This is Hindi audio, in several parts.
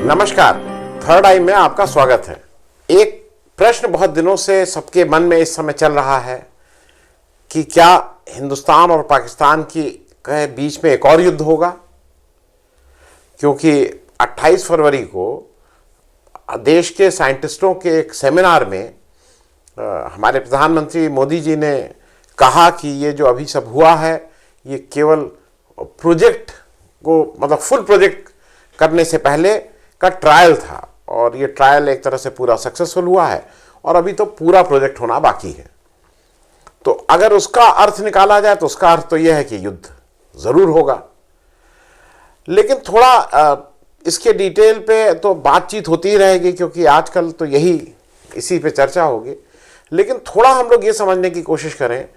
नमस्कार, थर्ड आई में आपका स्वागत है। एक प्रश्न बहुत दिनों से सबके मन में इस समय चल रहा है कि क्या हिंदुस्तान और पाकिस्तान के बीच में एक और युद्ध होगा, क्योंकि 28 फरवरी को देश के साइंटिस्टों के एक सेमिनार में हमारे प्रधानमंत्री मोदी जी ने कहा कि ये जो अभी सब हुआ है ये केवल प्रोजेक्ट को मतलब फुल प्रोजेक्ट करने से पहले का ट्रायल था और ये ट्रायल एक तरह से पूरा सक्सेसफुल हुआ है और अभी तो पूरा प्रोजेक्ट होना बाकी है। तो अगर उसका अर्थ निकाला जाए तो उसका अर्थ तो यह है कि युद्ध जरूर होगा, लेकिन थोड़ा इसके डिटेल पे तो बातचीत होती ही रहेगी क्योंकि आजकल तो इसी पे चर्चा होगी। लेकिन थोड़ा हम लोग ये समझने की कोशिश करें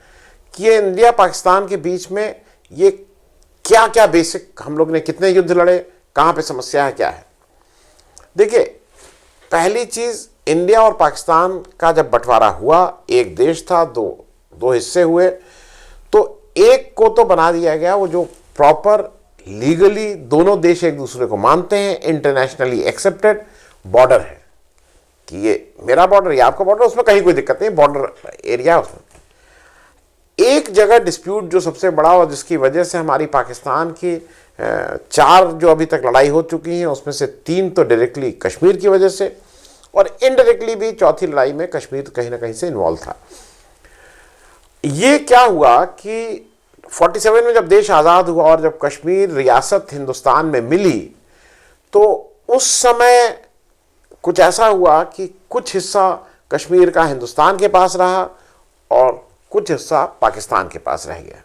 कि ये इंडिया पाकिस्तान के बीच में ये क्या क्या बेसिक, हम लोग ने कितने युद्ध लड़े, कहाँ पे समस्या है, क्या है। देखिए, पहली चीज, इंडिया और पाकिस्तान का जब बंटवारा हुआ, एक देश था, दो हिस्से हुए, तो एक को तो बना दिया गया वो जो प्रॉपर लीगली दोनों देश एक दूसरे को मानते हैं, इंटरनेशनली एक्सेप्टेड बॉर्डर है कि ये मेरा बॉर्डर, ये आपका बॉर्डर, उसमें कहीं कोई दिक्कत नहीं, बॉर्डर एरिया। उसमें एक जगह डिस्प्यूट जो सबसे बड़ा और जिसकी वजह से हमारी पाकिस्तान की 4 जो अभी तक लड़ाई हो चुकी हैं उसमें से 3 तो डायरेक्टली कश्मीर की वजह से और इनडायरेक्टली भी चौथी लड़ाई में कश्मीर कहीं ना कहीं से इन्वॉल्व था। ये क्या हुआ कि 47 में जब देश आज़ाद हुआ और जब कश्मीर रियासत हिंदुस्तान में मिली तो उस समय कुछ ऐसा हुआ कि कुछ हिस्सा कश्मीर का हिंदुस्तान के पास रहा और कुछ हिस्सा पाकिस्तान के पास रह गया।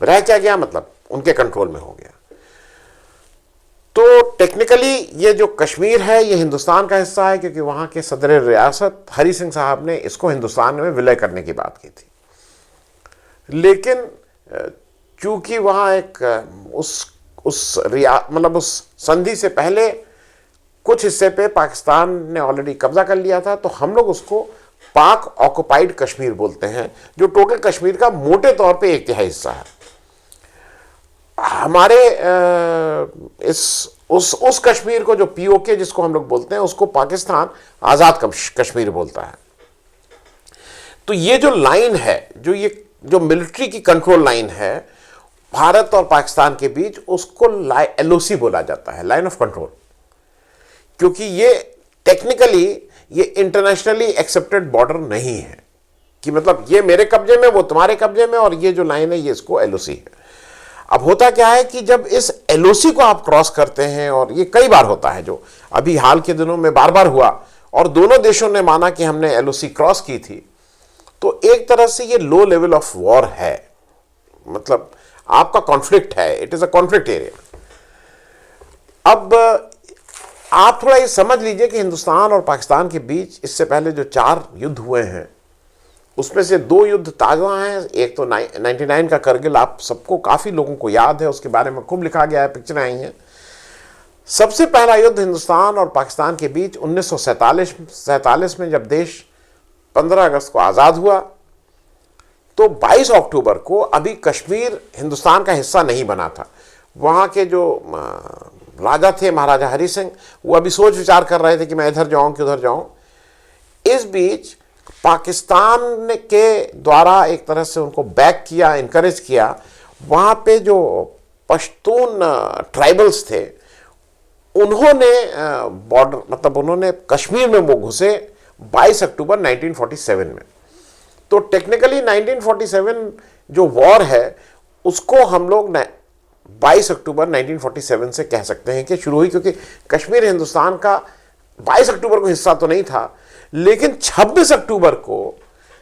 रह क्या गया मतलब उनके कंट्रोल में हो गया। तो टेक्निकली ये जो कश्मीर है ये हिंदुस्तान का हिस्सा है क्योंकि वहां के सदर रियासत हरी सिंह साहब ने इसको हिंदुस्तान में विलय करने की बात की थी। लेकिन चूंकि वहां एक उस संधि से पहले कुछ हिस्से पे पाकिस्तान ने ऑलरेडी कब्जा कर लिया था, तो हम लोग उसको पाक ऑक्युपाइड कश्मीर बोलते हैं, जो टोटल कश्मीर का मोटे तौर पे 1/3 हिस्सा है। हमारे उस कश्मीर को जो पीओके जिसको हम लोग बोलते हैं उसको पाकिस्तान आजाद कश्मीर बोलता है। तो ये जो लाइन है, जो मिलिट्री की कंट्रोल लाइन है भारत और पाकिस्तान के बीच, उसको LOC बोला जाता है, लाइन ऑफ कंट्रोल, क्योंकि ये टेक्निकली ये इंटरनेशनली एक्सेप्टेड बॉर्डर नहीं है कि मतलब ये मेरे कब्जे में वो तुम्हारे कब्जे में और ये जो लाइन है ये इसको LOC है। अब होता क्या है कि जब इस LOC को आप क्रॉस करते हैं, और ये कई बार होता है, जो अभी हाल के दिनों में बार बार हुआ और दोनों देशों ने माना कि हमने LOC क्रॉस की थी, तो एक तरह से ये लो लेवल ऑफ वॉर है, मतलब आपका कॉन्फ्लिक्ट है, it is a conflict area. अब आप थोड़ा ये समझ लीजिए कि हिंदुस्तान और पाकिस्तान के बीच इससे पहले जो 4 युद्ध हुए हैं उसमें से 2 युद्ध ताज़ा हैं। एक तो 99 का करगिल, आप सबको, काफ़ी लोगों को याद है, उसके बारे में खूब लिखा गया है, पिक्चरें आई हैं। सबसे पहला युद्ध हिंदुस्तान और पाकिस्तान के बीच 1947 में जब देश 15 अगस्त को आज़ाद हुआ, तो 22 अक्टूबर को अभी कश्मीर हिंदुस्तान का हिस्सा नहीं बना था। वहाँ के जो राजा थे, महाराजा हरि सिंह, वो अभी सोच विचार कर रहे थे कि मैं इधर जाऊँ कि उधर जाऊँ। इस बीच पाकिस्तान के द्वारा एक तरह से उनको बैक किया, इनकरेज किया। वहाँ पे जो पश्तून ट्राइबल्स थे उन्होंने बॉर्डर, मतलब उन्होंने कश्मीर में वो घुसे 22 अक्टूबर 1947 में। तो टेक्निकली 1947 जो वॉर है उसको हम लोग 22 अक्टूबर 1947 से कह सकते हैं कि शुरू हुई, क्योंकि कश्मीर हिंदुस्तान का 22 अक्टूबर को हिस्सा तो नहीं था, लेकिन 26 अक्टूबर को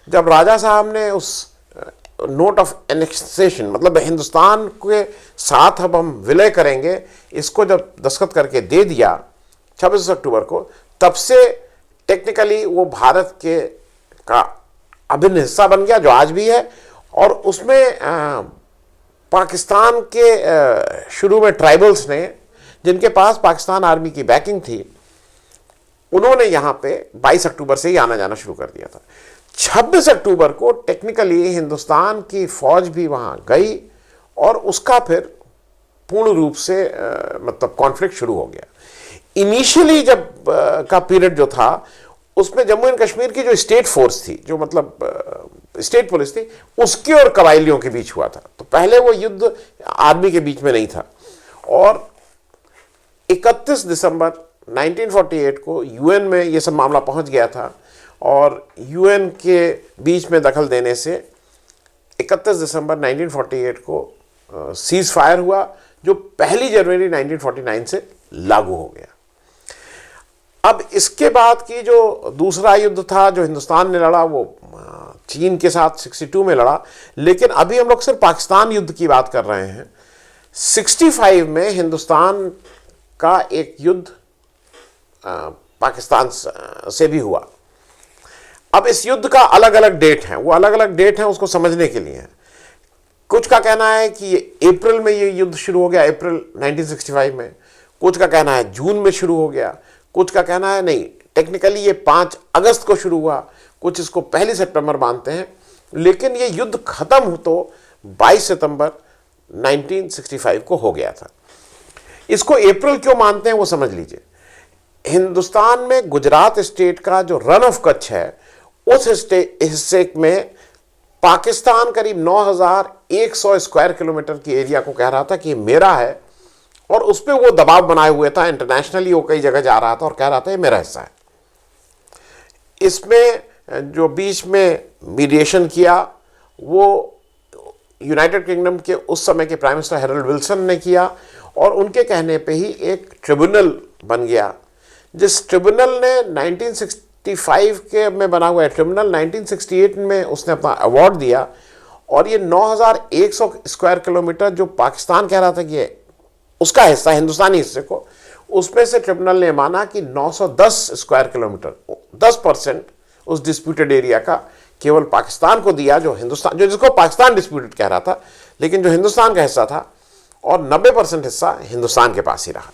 जब राजा साहब ने उस नोट ऑफ एनेक्सेशन, मतलब हिंदुस्तान के साथ अब हम विलय करेंगे, इसको जब दस्तखत करके दे दिया 26 अक्टूबर को, तब से टेक्निकली वो भारत का अभिन्न हिस्सा बन गया, जो आज भी है। और उसमें पाकिस्तान के शुरू में ट्राइबल्स ने, जिनके पास पाकिस्तान आर्मी की बैकिंग थी, उन्होंने यहाँ पे 22 अक्टूबर से ही आना जाना शुरू कर दिया था। 26 अक्टूबर को टेक्निकली हिंदुस्तान की फौज भी वहाँ गई और उसका फिर पूर्ण रूप से मतलब कॉन्फ्लिक्ट शुरू हो गया। इनिशियली जब का पीरियड जो था उसमें जम्मू एंड कश्मीर की जो स्टेट फोर्स थी, जो मतलब स्टेट पुलिस थी, उसके और कबायलियों के बीच हुआ था। तो पहले वो युद्ध आर्मी के बीच में नहीं था। और 31 दिसंबर 1948 को यूएन में ये सब मामला पहुंच गया था और यूएन के बीच में दखल देने से 31 दिसंबर 1948 को सीज फायर हुआ, जो 1 जनवरी 1949 से लागू हो गया। अब इसके बाद की जो दूसरा युद्ध था जो हिंदुस्तान ने लड़ा, वो चीन के साथ 62 में लड़ा। लेकिन अभी हम लोग सिर्फ पाकिस्तान युद्ध की बात कर रहे हैं। 65 में हिंदुस्तान का एक युद्ध पाकिस्तान से भी हुआ। अब इस युद्ध का अलग अलग डेट है, वो अलग अलग डेट है उसको समझने के लिए। कुछ का कहना है कि अप्रैल में ये युद्ध शुरू हो गया, अप्रैल 1965 में। कुछ का कहना है जून में शुरू हो गया। कुछ का कहना है नहीं, टेक्निकली ये 5 अगस्त को शुरू हुआ। कुछ इसको 1 सितंबर मानते हैं। लेकिन ये युद्ध खत्म हो तो 22 सितंबर 1965 को हो गया था। इसको अप्रैल क्यों मानते हैं वो समझ लीजिए। हिंदुस्तान में गुजरात स्टेट का जो रन ऑफ कच्छ है, उस हिस्से में पाकिस्तान करीब 9100 स्क्वायर किलोमीटर की एरिया को कह रहा था कि ये मेरा है, और उस पर वो दबाव बनाए हुए था। इंटरनेशनली वो कई जगह जा रहा था और कह रहा था ये मेरा हिस्सा है। इसमें जो बीच में मीडिएशन किया वो यूनाइटेड किंगडम के उस समय के प्राइम मिनिस्टर हैरोल्ड विल्सन ने किया, और उनके कहने पे ही एक ट्रिब्यूनल बन गया। जिस ट्रिब्यूनल ने 1965 के में बना हुआ है ट्रिब्यूनल, 1968 में उसने अपना अवार्ड दिया, और ये 9100 स्क्वायर किलोमीटर जो पाकिस्तान कह रहा था कि ये उसका हिस्सा, हिंदुस्तानी हिस्से को, उसमें से ट्रिब्यूनल ने माना कि 910 स्क्वायर किलोमीटर, 10% उस डिस्प्यूटेड एरिया का केवल पाकिस्तान को दिया, जो हिंदुस्तान, जो जिसको पाकिस्तान डिस्प्यूटेड कह रहा था, लेकिन जो हिंदुस्तान का हिस्सा था, और 90% हिस्सा हिंदुस्तान के पास ही रहा।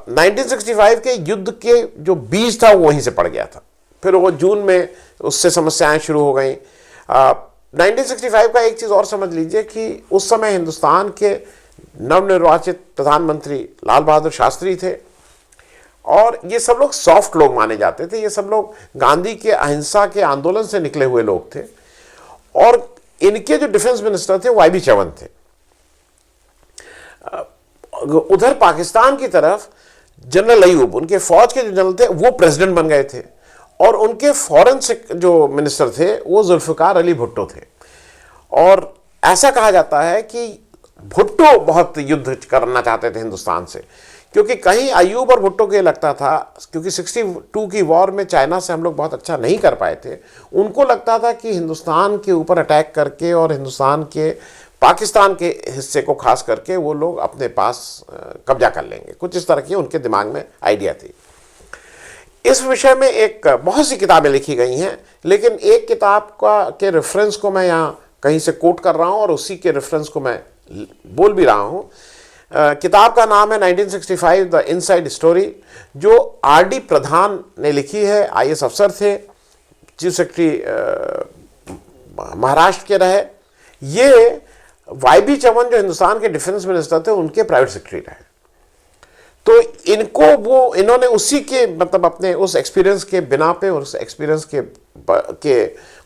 1965 के युद्ध के जो बीज था वो वहीं से पड़ गया था। फिर वो जून में उससे समस्याएं शुरू हो गई। 1965 का एक चीज़ और समझ लीजिए कि उस समय हिंदुस्तान के नवनिर्वाचित प्रधानमंत्री लाल बहादुर शास्त्री थे, और ये सब लोग सॉफ्ट लोग माने जाते थे। ये सब लोग गांधी के अहिंसा के आंदोलन से निकले हुए लोग थे, और इनके जो डिफेंस मिनिस्टर थे वाई बी चवन थे। उधर पाकिस्तान की तरफ जनरल अयूब, उनके फौज के जो जनरल थे, वो प्रेसिडेंट बन गए थे, और उनके फॉरेन से जो मिनिस्टर थे वो जुल्फिकार अली भुट्टो थे। और ऐसा कहा जाता है कि भुट्टो बहुत युद्ध करना चाहते थे हिंदुस्तान से, क्योंकि कहीं अयूब और भुट्टो के लगता था, क्योंकि 62 की वॉर में चाइना से हम लोग बहुत अच्छा नहीं कर पाए थे, उनको लगता था कि हिंदुस्तान के ऊपर अटैक करके और हिंदुस्तान के पाकिस्तान के हिस्से को खास करके वो लोग अपने पास कब्जा कर लेंगे। कुछ इस तरह की उनके दिमाग में आइडिया थी। इस विषय में एक बहुत सी किताबें लिखी गई हैं, लेकिन एक किताब के रेफरेंस को मैं यहाँ कहीं से कोट कर रहा हूँ, और उसी के रेफरेंस को मैं बोल भी रहा हूँ। किताब का नाम है 1965 द इनसाइड स्टोरी, जो आर.डी. प्रधान ने लिखी है। आईएएस अफसर थे, चीफ सेक्रेटरी महाराष्ट्र के रहे। ये वाई बी चवन जो हिंदुस्तान के डिफेंस मिनिस्टर थे, उनके प्राइवेट सेक्रेटरी रहे। तो इन्होंने उसी के मतलब अपने उस एक्सपीरियंस के बिना पे और उस एक्सपीरियंस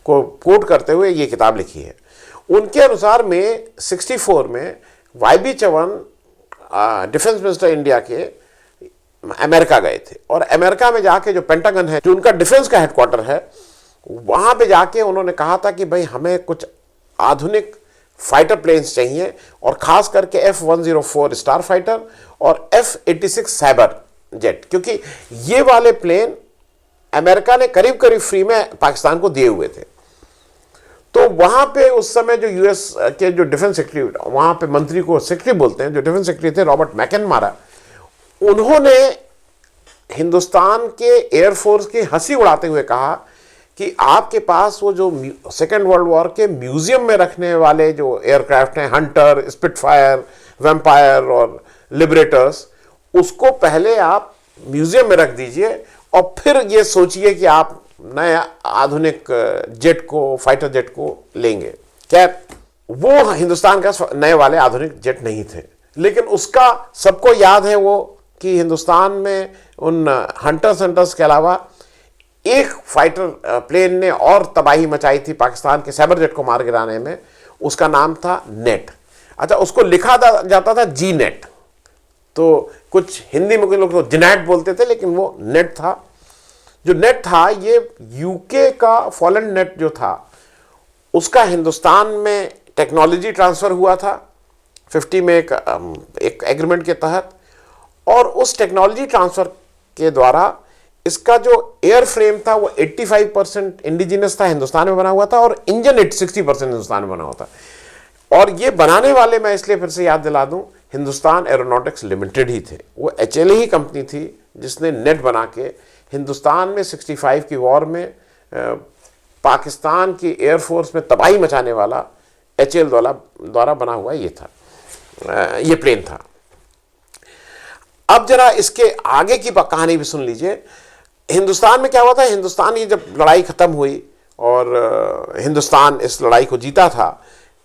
को कोट करते हुए ये किताब लिखी है। उनके अनुसार में 64 में Y B Chavan defence minister India के अमेरिका गए थे, और अमेरिका में जाके जो पेंटागन है, जो उनका डिफेंस का हेडक्वार्टर है, वहां पे जाके उन्होंने कहा था कि भाई हमें कुछ आधुनिक फाइटर प्लेन्स चाहिए, और खास करके F-104 स्टार फाइटर और F-86 साइबर जेट, क्योंकि ये वाले प्लेन अमेरिका ने करीब करीब फ्री में पाकिस्तान को दिए हुए थे। तो वहां पे उस समय जो यूएस के जो डिफेंस सेक्रेटरी, वहां पे मंत्री को सेक्रेटरी बोलते हैं, जो डिफेंस सेक्रेटरी थे रॉबर्ट मैकनमारा, उन्होंने हिंदुस्तान के एयरफोर्स की हंसी उड़ाते हुए कहा कि आपके पास वो जो सेकेंड वर्ल्ड वॉर के म्यूजियम में रखने वाले जो एयरक्राफ्ट हैं, हंटर, स्पिटफायर, वैम्पायर और लिबरेटर्स, उसको पहले आप म्यूजियम में रख दीजिए, और फिर ये सोचिए कि आप नए आधुनिक जेट को, फाइटर जेट को लेंगे। क्या वो हिंदुस्तान का नए वाले आधुनिक जेट नहीं थे, लेकिन उसका सबको याद है वो कि हिंदुस्तान में उन हंटर्स के अलावा एक फाइटर प्लेन ने और तबाही मचाई थी पाकिस्तान के साइबर जेट को मार गिराने में, उसका नाम था नेट। अच्छा, उसको लिखा जाता था जी नेट, तो कुछ हिंदी में लोग तो जिनेट बोलते थे, लेकिन वो नेट था। जो नेट था ये यूके का फॉलन नेट जो था उसका हिंदुस्तान में टेक्नोलॉजी ट्रांसफ़र हुआ था 50 में एक एग्रीमेंट के तहत, और उस टेक्नोलॉजी ट्रांसफ़र के द्वारा इसका जो एयर फ्रेम था वो 85% इंडिजिनस था, हिंदुस्तान में बना हुआ था, और इंजन 60% हिंदुस्तान में बना हुआ था। और ये बनाने वाले, मैं इसलिए फिर से याद दिला दूं, हिंदुस्तान एरोनॉटिक्स लिमिटेड ही थे। वो HAL ही कंपनी थी जिसने नेट बना के हिंदुस्तान में 65 की वॉर में पाकिस्तान की एयरफोर्स में तबाही मचाने वाला HAL द्वारा बना हुआ ये था, ये प्लेन था। अब जरा इसके आगे की कहानी भी सुन लीजिए। हिंदुस्तान में क्या हुआ था, हिंदुस्तान की जब लड़ाई खत्म हुई और हिंदुस्तान इस लड़ाई को जीता था,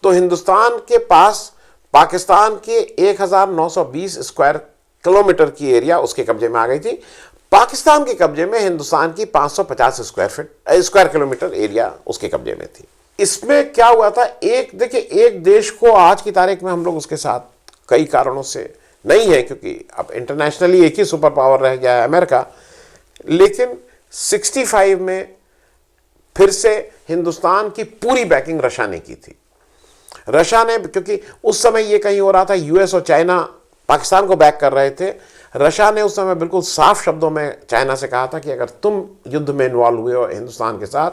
तो हिंदुस्तान के पास पाकिस्तान के 1920 स्क्वायर किलोमीटर की एरिया उसके कब्जे में आ गई थी। पाकिस्तान के कब्जे में हिंदुस्तान की 550 स्क्वायर किलोमीटर एरिया उसके कब्जे में थी। इसमें क्या हुआ था, देखिए एक देश को आज की तारीख में हम लोग उसके साथ कई कारणों से नहीं है, क्योंकि अब इंटरनेशनली एक ही सुपर पावर रह गया है अमेरिका, लेकिन 65 में फिर से हिंदुस्तान की पूरी बैकिंग रशिया ने की थी। रशिया ने, क्योंकि उस समय ये कहीं हो रहा था, यूएस और चाइना पाकिस्तान को बैक कर रहे थे। रशिया ने उस समय बिल्कुल साफ शब्दों में चाइना से कहा था कि अगर तुम युद्ध में इन्वॉल्व हुए हो हिंदुस्तान के साथ,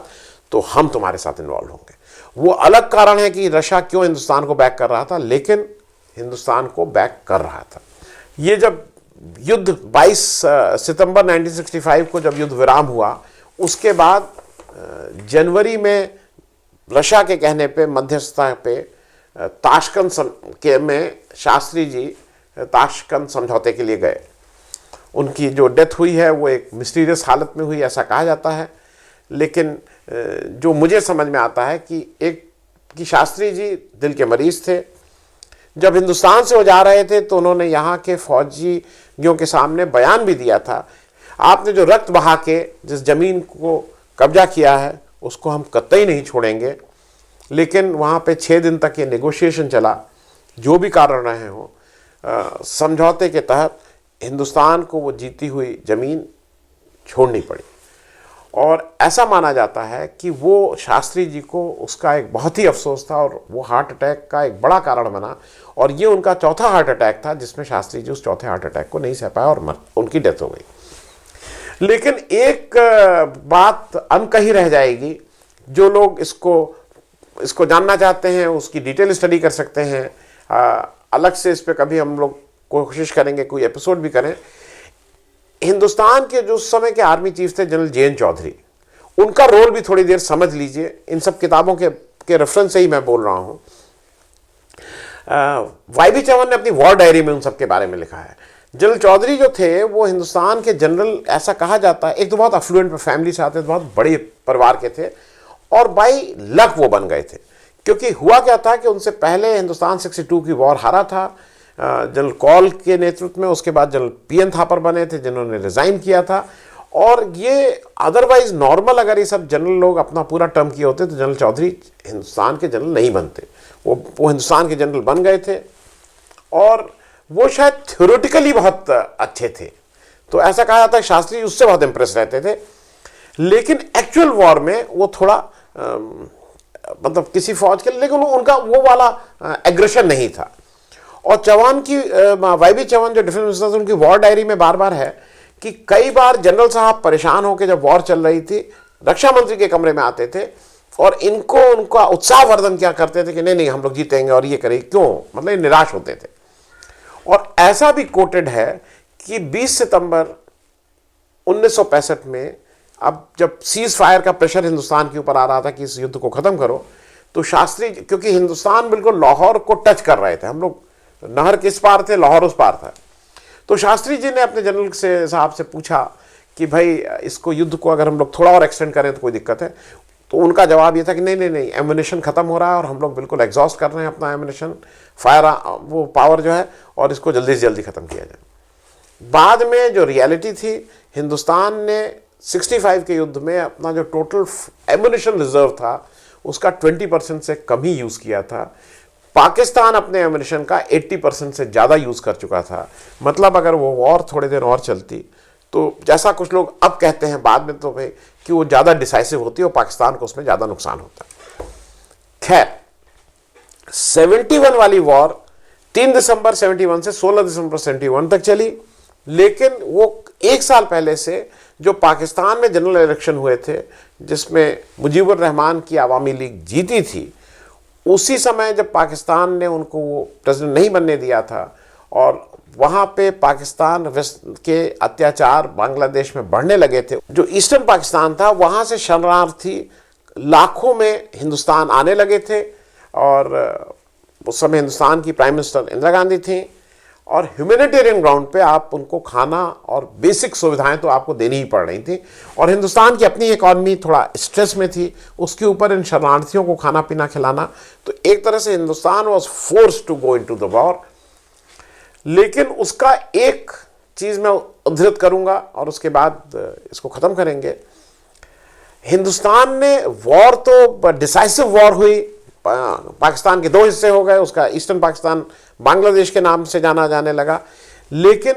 तो हम तुम्हारे साथ इन्वॉल्व होंगे। वो अलग कारण है कि रशिया क्यों हिंदुस्तान को बैक कर रहा था, लेकिन हिंदुस्तान को बैक कर रहा था। ये जब युद्ध 22 सितंबर 1965 को जब युद्ध विराम हुआ, उसके बाद जनवरी में रशिया के कहने पे, मध्यस्थता पे, ताशकंद में शास्त्री जी ताशकंद समझौते के लिए गए। उनकी जो डेथ हुई है वो एक मिस्टीरियस हालत में हुई, ऐसा कहा जाता है। लेकिन जो मुझे समझ में आता है कि शास्त्री जी दिल के मरीज थे। जब हिंदुस्तान से वो जा रहे थे तो उन्होंने यहाँ के फौजियों के सामने बयान भी दिया था, आपने जो रक्त बहा के जिस जमीन को कब्जा किया है उसको हम कतई नहीं छोड़ेंगे। लेकिन वहाँ पे 6 दिन तक ये नेगोशिएशन चला, जो भी कारण रहे हों, समझौते के तहत हिंदुस्तान को वो जीती हुई ज़मीन छोड़नी पड़ी। और ऐसा माना जाता है कि वो शास्त्री जी को उसका एक बहुत ही अफसोस था और वो हार्ट अटैक का एक बड़ा कारण बना, और ये उनका चौथा हार्ट अटैक था जिसमें शास्त्री जी उस चौथे हार्ट अटैक को नहीं सह पाया और उनकी डेथ हो गई। लेकिन एक बात अनकही रह जाएगी, जो लोग इसको जानना चाहते हैं उसकी डिटेल स्टडी कर सकते हैं। अलग से इस पर कभी हम लोग कोशिश करेंगे, कोई एपिसोड भी करें। हिंदुस्तान के जो उस समय के आर्मी चीफ थे जनरल JN चौधरी, उनका रोल भी थोड़ी देर समझ लीजिए। इन सब किताबों के रेफरेंस से ही मैं बोल रहा हूँ। YB चौहान ने अपनी वॉर डायरी में उन सब के बारे में लिखा है। जनरल चौधरी जो थे वो हिंदुस्तान के जनरल, ऐसा कहा जाता है, एक तो बहुत अफ्लुएंट फैमिली से आते थे, बहुत बड़े परिवार के थे, और बाई लक वो बन गए थे। क्योंकि हुआ क्या था कि उनसे पहले हिंदुस्तान 62 की वॉर हारा था जनरल कॉल के नेतृत्व में। उसके बाद जनरल PN थापर बने थे जिन्होंने रिज़ाइन किया था। और ये अदरवाइज नॉर्मल अगर ये सब जनरल लोग अपना पूरा टर्म किए होते तो जनरल चौधरी हिंदुस्तान के जनरल नहीं बनते। वो हिंदुस्तान के जनरल बन गए थे, और वो शायद थ्योरेटिकली बहुत अच्छे थे। तो ऐसा कहा जाता है शास्त्री उससे बहुत इंप्रेस रहते थे। लेकिन एक्चुअल वॉर में वो थोड़ा मतलब किसी फौज के, लेकिन उनका वो वाला एग्रेशन नहीं था। और चौहान की YB चौहान जो डिफेंस मिनिस्टर थे, उनकी वॉर डायरी में बार बार है कि कई बार जनरल साहब परेशान होकर जब वॉर चल रही थी रक्षा मंत्री के कमरे में आते थे और उनका उत्साहवर्धन क्या करते थे कि नहीं नहीं हम लोग जीतेंगे और ये करेंगे, क्यों, मतलब निराश होते थे। और ऐसा भी कोटेड है कि 20 सितंबर 1965 में, अब जब सीज फायर का प्रेशर हिंदुस्तान के ऊपर आ रहा था कि इस युद्ध को ख़त्म करो, तो शास्त्री, क्योंकि हिंदुस्तान बिल्कुल लाहौर को टच कर रहे थे, हम लोग नहर किस पार थे, लाहौर उस पार था, तो शास्त्री जी ने अपने जनरल से साहब से पूछा कि भाई इसको युद्ध को अगर हम लोग थोड़ा और एक्सटेंड करें तो कोई दिक्कत है। तो उनका जवाब ये था कि नहीं नहीं नहीं, एम्युनिशन ख़त्म हो रहा है और हम लोग बिल्कुल एग्जॉस्ट कर रहे हैं अपना एम्युनिशन, फायर वो पावर जो है, और इसको जल्दी से जल्दी ख़त्म किया जाए। बाद में जो रियलिटी थी, हिंदुस्तान ने 65 के युद्ध में अपना जो टोटल एमुनिशन रिजर्व था उसका 20% से कम ही यूज़ किया था। पाकिस्तान अपने एमुनिशन का 80% से ज़्यादा यूज़ कर चुका था। मतलब अगर वो वॉर थोड़े दिन और चलती तो जैसा कुछ लोग अब कहते हैं बाद में तो भाई कि वो ज़्यादा डिसाइसिव होती और पाकिस्तान को उसमें ज़्यादा नुकसान होता। खैर 71 वाली वॉर 3 दिसंबर 71 से 16 दिसंबर 71 तक चली, लेकिन वो एक साल पहले से जो पाकिस्तान में जनरल इलेक्शन हुए थे जिसमें मुजीबुर रहमान की आवामी लीग जीती थी, उसी समय जब पाकिस्तान ने उनको वो प्रेसिडेंट नहीं बनने दिया था और वहाँ पे पाकिस्तान वेस्ट के अत्याचार बांग्लादेश में बढ़ने लगे थे, जो ईस्टर्न पाकिस्तान था वहाँ से शरणार्थी लाखों में हिंदुस्तान आने लगे थे। और उस समय हिंदुस्तान की प्राइम मिनिस्टर इंदिरा गांधी थी और ह्यूमैनिटेरियन ग्राउंड पे आप उनको खाना और बेसिक सुविधाएं तो आपको देनी ही पड़ रही थी। और हिंदुस्तान की अपनी इकॉनमी थोड़ा स्ट्रेस में थी, उसके ऊपर इन शरणार्थियों को खाना पीना खिलाना, तो एक तरह से Hindustan was forced to go into the war. लेकिन उसका एक चीज़ मैं उद्धृत करूंगा और उसके बाद इसको ख़त्म करेंगे। हिंदुस्तान ने वॉर तो डिसाइसिव वॉर हुई, पाकिस्तान के 2 हिस्से हो गए, उसका ईस्टर्न पाकिस्तान बांग्लादेश के नाम से जाना जाने लगा। लेकिन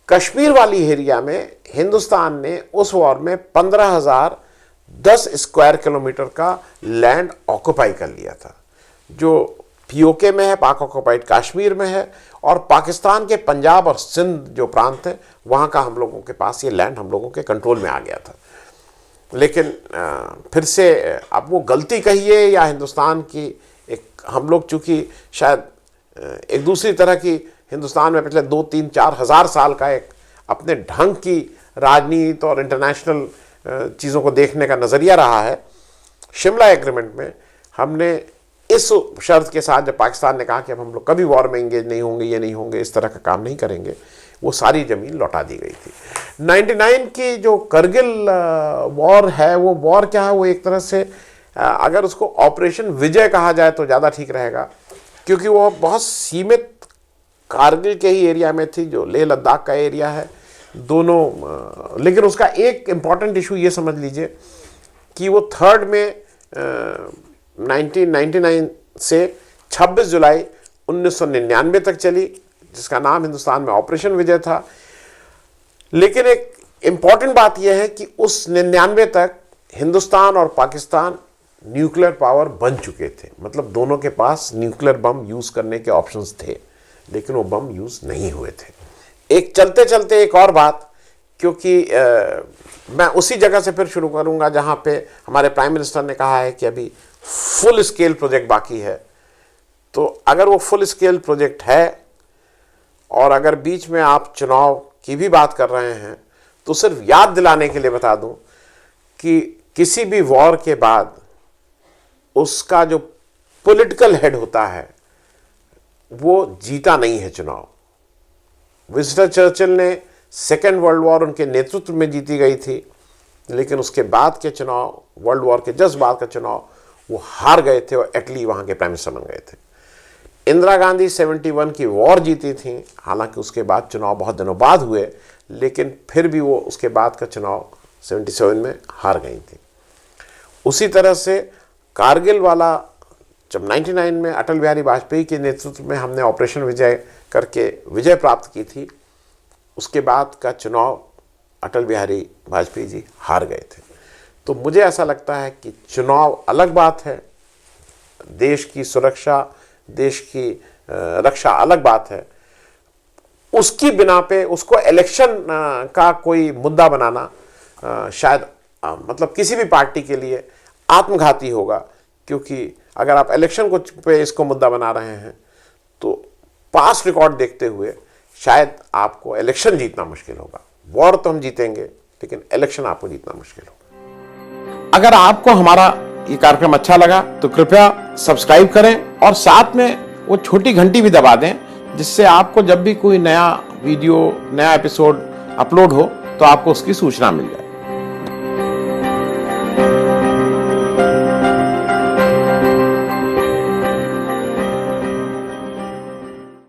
कश्मीर वाली एरिया में हिंदुस्तान ने उस वॉर में 15,010 स्क्वायर किलोमीटर का लैंड ऑक्युपाई कर लिया था, जो पीओके में है, पाक ऑक्युपाइड कश्मीर में है, और पाकिस्तान के पंजाब और सिंध जो प्रांत है वहाँ का हम लोगों के पास ये लैंड हम लोगों के कंट्रोल में आ गया था। लेकिन फिर से अब वो गलती कहिए या हिंदुस्तान की एक, हम लोग चूँकि शायद एक दूसरी तरह की हिंदुस्तान में पिछले 2-3-4 हज़ार साल का एक अपने ढंग की राजनीति और इंटरनेशनल चीज़ों को देखने का नज़रिया रहा है। शिमला एग्रीमेंट में हमने इस शर्त के साथ जब पाकिस्तान ने कहा कि अब हम लोग कभी वॉर में इंगेज नहीं होंगे, ये नहीं होंगे, इस तरह का काम नहीं करेंगे, वो सारी ज़मीन लौटा दी गई थी। 99 की जो करगिल वॉर है, वो वॉर क्या है, वो एक तरह से अगर उसको ऑपरेशन विजय कहा जाए तो ज़्यादा ठीक रहेगा, क्योंकि वो बहुत सीमित कारगिल के ही एरिया में थी जो लेह लद्दाख का एरिया है दोनों। लेकिन उसका एक इम्पॉर्टेंट इशू ये समझ लीजिए कि वो 3 में 1999 से 26 जुलाई 1999 तक चली, जिसका नाम हिंदुस्तान में ऑपरेशन विजय था। लेकिन एक इम्पॉर्टेंट बात यह है कि उस 99 तक हिंदुस्तान और पाकिस्तान न्यूक्लियर पावर बन चुके थे, मतलब दोनों के पास न्यूक्लियर बम यूज़ करने के ऑप्शंस थे, लेकिन वो बम यूज़ नहीं हुए थे। एक चलते चलते एक और बात, क्योंकि मैं उसी जगह से फिर शुरू करूंगा जहां पे हमारे प्राइम मिनिस्टर ने कहा है कि अभी फुल स्केल प्रोजेक्ट बाकी है। तो अगर वो फुल स्केल प्रोजेक्ट है और अगर बीच में आप चुनाव की भी बात कर रहे हैं, तो सिर्फ याद दिलाने के लिए बता दूं कि किसी भी वॉर के बाद उसका जो पॉलिटिकल हेड होता है वो जीता नहीं है चुनाव। विंस्टन चर्चिल ने सेकेंड वर्ल्ड वॉर उनके नेतृत्व में जीती गई थी, लेकिन उसके बाद के चुनाव, वर्ल्ड वॉर के जस्ट बाद का चुनाव, वो हार गए थे और एटली वहाँ के प्राइम मिनिस्टर बन गए थे। इंदिरा गांधी 71 की वॉर जीती थी, हालांकि उसके बाद चुनाव बहुत दिनों बाद हुए, लेकिन फिर भी वो उसके बाद का चुनाव 77 में हार गई थी। उसी तरह से कारगिल वाला जब 99 में अटल बिहारी वाजपेयी के नेतृत्व में हमने ऑपरेशन विजय करके विजय प्राप्त की थी, उसके बाद का चुनाव अटल बिहारी वाजपेयी जी हार गए थे। तो मुझे ऐसा लगता है कि चुनाव अलग बात है, देश की सुरक्षा, देश की रक्षा अलग बात है। उसकी बिना पे उसको इलेक्शन का कोई मुद्दा बनाना शायद मतलब किसी भी पार्टी के लिए आत्मघाती होगा, क्योंकि अगर आप इलेक्शन को पे इसको मुद्दा बना रहे हैं तो पास्ट रिकॉर्ड देखते हुए शायद आपको इलेक्शन जीतना मुश्किल होगा। वॉर तो हम जीतेंगे, लेकिन इलेक्शन आपको जीतना मुश्किल होगा। अगर आपको हमारा ये कार्यक्रम अच्छा लगा तो कृपया सब्सक्राइब करें और साथ में वो छोटी घंटी भी दबा दें, जिससे आपको जब भी कोई नया वीडियो, नया एपिसोड अपलोड हो तो आपको उसकी सूचना मिल जाए।